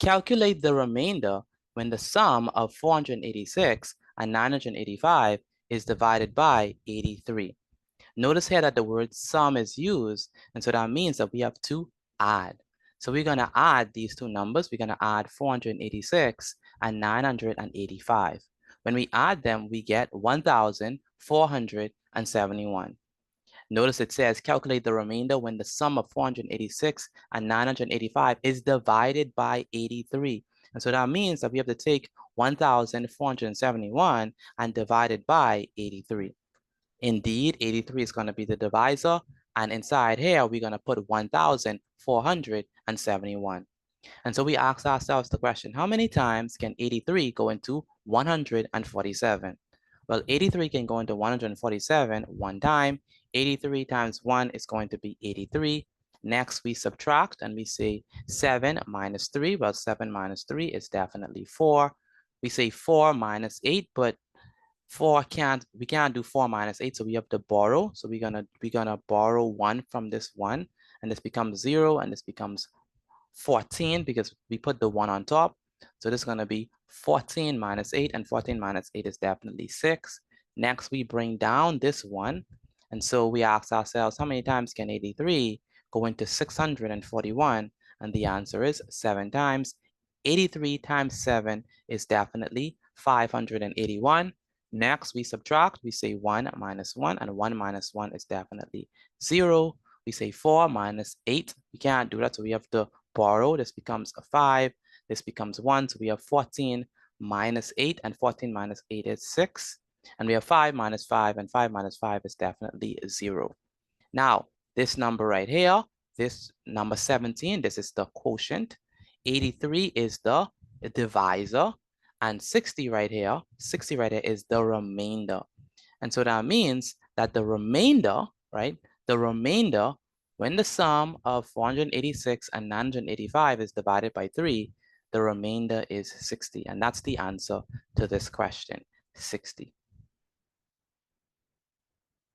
Calculate the remainder when the sum of 486 and 985 is divided by 83. Notice here that the word sum is used, and so that means that we have to add. So we're going to add these two numbers. We're going to add 486 and 985. When we add them, we get 1,471. Notice it says calculate the remainder when the sum of 486 and 985 is divided by 83. And so that means that we have to take 1,471 and divide it by 83. Indeed, 83 is going to be the divisor. And inside here, we're going to put 1,471. And so we ask ourselves the question, how many times can 83 go into 147? Well, 83 can go into 147 one time. 83 times 1 is going to be 83. Next, we subtract and we say 7 minus 3. Well, 7 minus 3 is definitely 4. We say 4 minus 8, but we can't do 4 minus 8, so we have to borrow. So we're gonna borrow 1 from this 1, and this becomes 0, and this becomes 14 because we put the 1 on top. So this is gonna be 14 minus 8, and 14 minus 8 is definitely 6. Next, we bring down this 1, and so we ask ourselves, how many times can 83 go into 641? And the answer is 7 times. 83 times 7 is definitely 581. Next, we subtract. We say 1 minus 1, and 1 minus 1 is definitely 0. We say 4 minus 8. We can't do that, so we have to borrow. This becomes a 5. This becomes 1, so we have 14 minus 8, and 14 minus 8 is 6. And we have 5 minus 5, and 5 minus 5 is definitely 0. Now, this number right here, this number 17, this is the quotient. 83 is the divisor. And 60 right here is the remainder. And so that means that the remainder, right? The remainder, when the sum of 486 and 985 is divided by 3, the remainder is 60. And that's the answer to this question, 60.